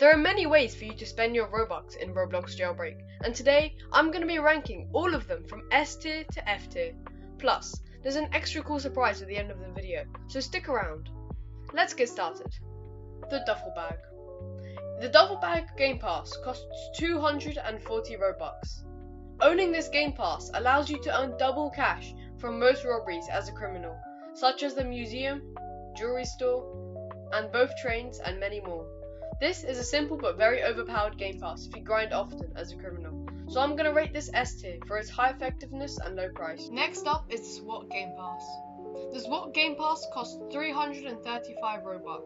There are many ways for you to spend your Robux in Roblox Jailbreak, and today I'm going to be ranking all of them from S tier to F tier. Plus, there's an extra cool surprise at the end of the video, so stick around. Let's get started. The Duffel Bag. The Duffel Bag Game Pass costs 240 Robux. Owning this Game Pass allows you to earn double cash from most robberies as a criminal, such as the museum, jewelry store, and both trains and many more. This is a simple but very overpowered Game Pass if you grind often as a criminal, so I'm going to rate this S tier for its high effectiveness and low price. Next up is the SWAT Game Pass. The SWAT Game Pass costs 335 Robux.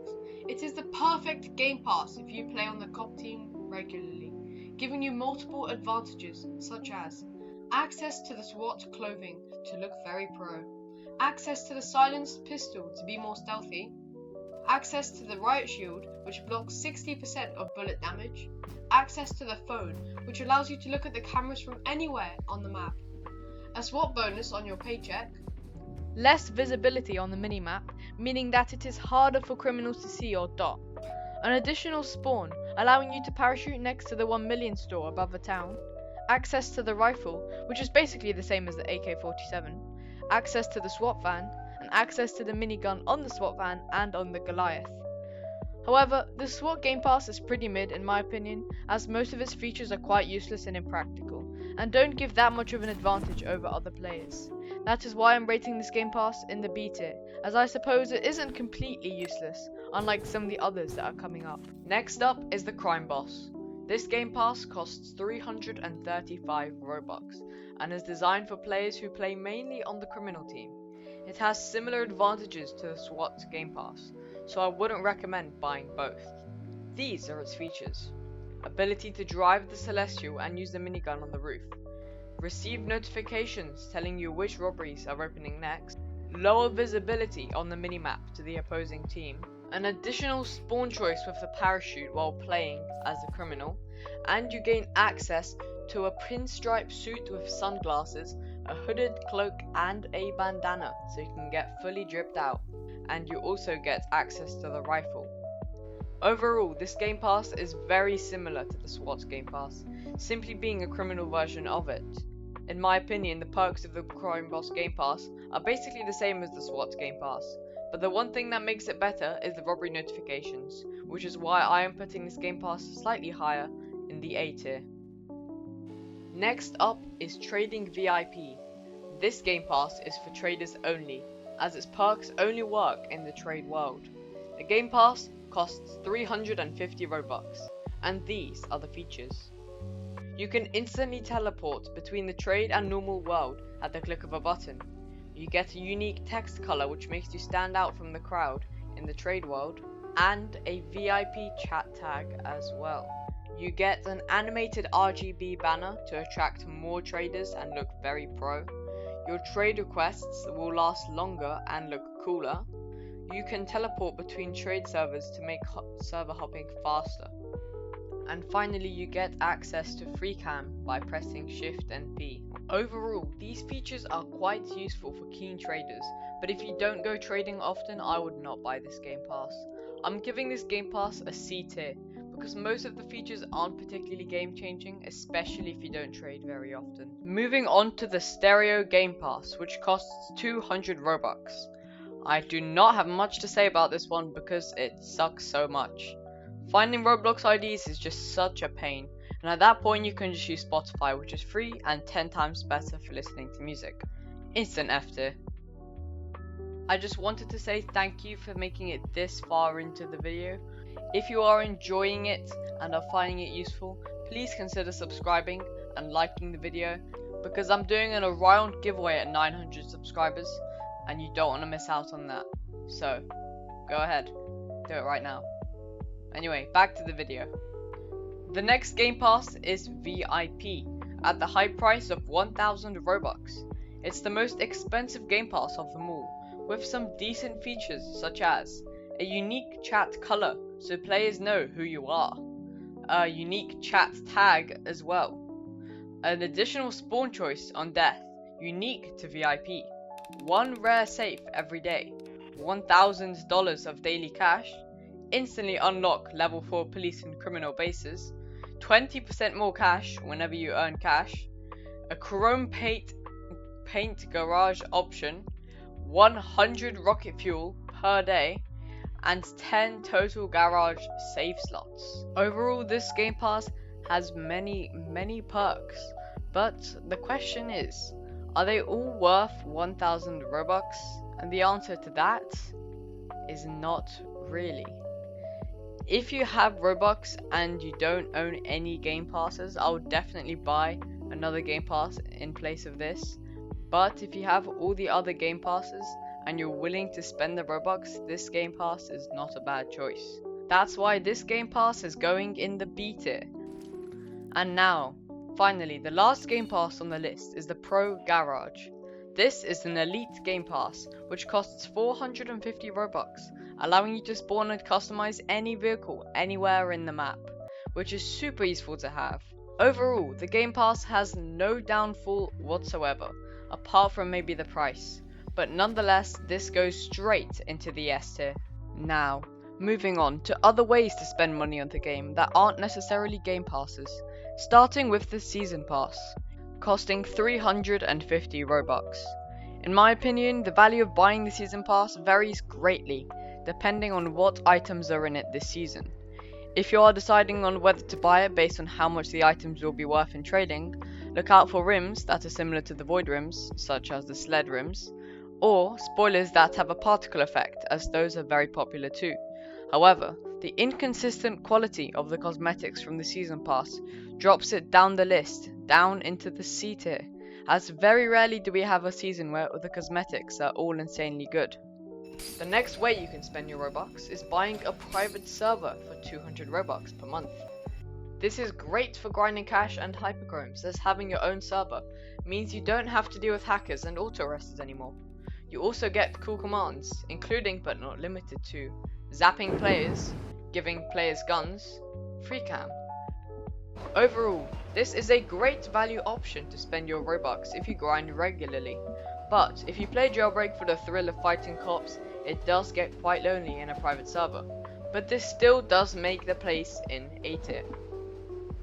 It is the perfect Game Pass if you play on the cop team regularly, giving you multiple advantages such as access to the SWAT clothing to look very pro, access to the silenced pistol to be more stealthy, access to the riot shield, which blocks 60% of bullet damage, access to the phone, which allows you to look at the cameras from anywhere on the map, a SWAT bonus on your paycheck, less visibility on the minimap, meaning that it is harder for criminals to see your dot, an additional spawn, allowing you to parachute next to the 1 million store above the town, access to the rifle, which is basically the same as the AK-47, access to the SWAT van, and access to the minigun on the SWAT van and on the Goliath. However, the SWAT Game Pass is pretty mid in my opinion, as most of its features are quite useless and impractical, and don't give that much of an advantage over other players. That is why I'm rating this Game Pass in the B tier, as I suppose it isn't completely useless, unlike some of the others that are coming up. Next up is the Crime Boss. This Game Pass costs 335 Robux, and is designed for players who play mainly on the criminal team. It has similar advantages to the SWAT Game Pass, so I wouldn't recommend buying both. These are its features: ability to drive the Celestial and use the minigun on the roof, receive notifications telling you which robberies are opening next, lower visibility on the minimap to the opposing team, an additional spawn choice with the parachute while playing as a criminal, and you gain access to a pinstripe suit with sunglasses, a hooded cloak, and a bandana so you can get fully dripped out, and you also get access to the rifle. Overall, this Game Pass is very similar to the SWAT Game Pass, simply being a criminal version of it. In my opinion, the perks of the Crime Boss Game Pass are basically the same as the SWAT Game Pass, but the one thing that makes it better is the robbery notifications, which is why I am putting this Game Pass slightly higher in the A tier. Next up is Trading VIP. This Game Pass is for traders only, as its perks only work in the trade world. The Game Pass costs 350 Robux, and these are the features. You can instantly teleport between the trade and normal world at the click of a button. You get a unique text color which makes you stand out from the crowd in the trade world, and a VIP chat tag as well. You get an animated RGB banner to attract more traders and look very pro. Your trade requests will last longer and look cooler. You can teleport between trade servers to make server hopping faster. And finally, you get access to free cam by pressing Shift and P. Overall, these features are quite useful for keen traders, but if you don't go trading often, I would not buy this Game Pass. I'm giving this Game Pass a C tier, because most of the features aren't particularly game changing, especially if you don't trade very often. Moving on to the Stereo Game Pass, which costs 200 Robux. I do not have much to say about this one because it sucks so much. Finding Roblox IDs is just such a pain, and at that point you can just use Spotify, which is free and 10 times better for listening to music. Instant F tier. I just wanted to say thank you for making it this far into the video. If you are enjoying it and are finding it useful, please consider subscribing and liking the video, because I'm doing an around giveaway at 900 subscribers and you don't want to miss out on that. So, go ahead, do it right now. Anyway, back to the video. The next Game Pass is VIP, at the high price of 1000 Robux. It's the most expensive Game Pass of them all, with some decent features such as a unique chat color so players know who you are, a unique chat tag as well, an additional spawn choice on death unique to VIP, one rare safe every day, $1,000 of daily cash, instantly unlock level 4 police and criminal bases, 20% more cash whenever you earn cash, a chrome paint garage option, 100 rocket fuel per day, and 10 total garage save slots. Overall, this Game Pass has many perks, but the question is, are they all worth 1000 Robux? And the answer to that is not really. If you have Robux and you don't own any Game Passes, I would definitely buy another Game Pass in place of this. But if you have all the other Game Passes and you're willing to spend the Robux, this Game Pass is not a bad choice. That's why this Game Pass is going in the B tier. And now, finally, the last Game Pass on the list is the Pro Garage. This is an elite Game Pass, which costs 450 Robux, allowing you to spawn and customize any vehicle anywhere in the map, which is super useful to have. Overall, the Game Pass has no downfall whatsoever, apart from maybe the price, but nonetheless, this goes straight into the S tier. Now, moving on to other ways to spend money on the game that aren't necessarily Game Passes, starting with the Season Pass, costing 350 Robux. In my opinion, the value of buying the Season Pass varies greatly, depending on what items are in it this season. If you are deciding on whether to buy it based on how much the items will be worth in trading, look out for rims that are similar to the void rims, such as the sled rims, or spoilers that have a particle effect, as those are very popular too. However, the inconsistent quality of the cosmetics from the Season Pass drops it down the list, down into the C tier, as very rarely do we have a season where the cosmetics are all insanely good. The next way you can spend your Robux is buying a private server for 200 Robux per month. This is great for grinding cash and hyperchromes, as having your own server means you don't have to deal with hackers and auto-arresters anymore. You also get cool commands, including but not limited to zapping players, giving players guns, free cam. Overall, this is a great value option to spend your Robux if you grind regularly, but if you play Jailbreak for the thrill of fighting cops, it does get quite lonely in a private server, but this still does make the place in A tier.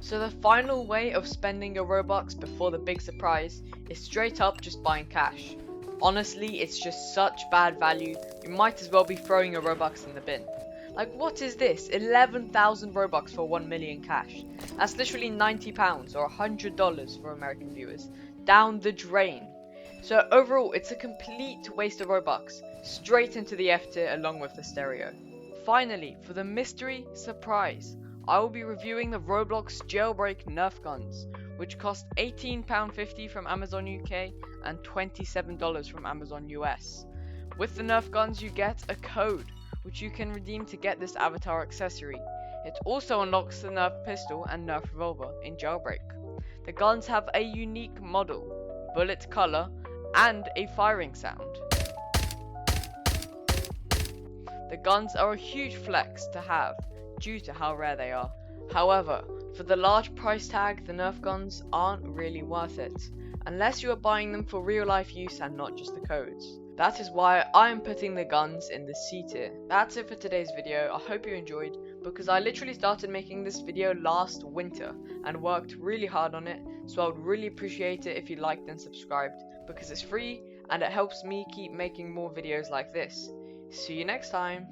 So the final way of spending your Robux before the big surprise is straight up just buying cash. Honestly, it's just such bad value, you might as well be throwing your Robux in the bin. Like, what is this? 11,000 Robux for 1 million cash. That's literally £90 or $100 for American viewers. Down the drain. So overall, it's a complete waste of Robux. Straight into the F tier along with the stereo. Finally, for the mystery surprise, I will be reviewing the Roblox Jailbreak Nerf guns, which cost £18.50 from Amazon UK and $27 from Amazon US. With the Nerf guns you get a code, which you can redeem to get this avatar accessory. It also unlocks the Nerf pistol and Nerf revolver in Jailbreak. The guns have a unique model, bullet color, and a firing sound. The guns are a huge flex to have, due to how rare they are. However, for the large price tag, the Nerf guns aren't really worth it, unless you are buying them for real life use and not just the codes. That is why I am putting the guns in the C tier. That's it for today's video. I hope you enjoyed, because I literally started making this video last winter and worked really hard on it, so I would really appreciate it if you liked and subscribed, because it's free and it helps me keep making more videos like this. See you next time.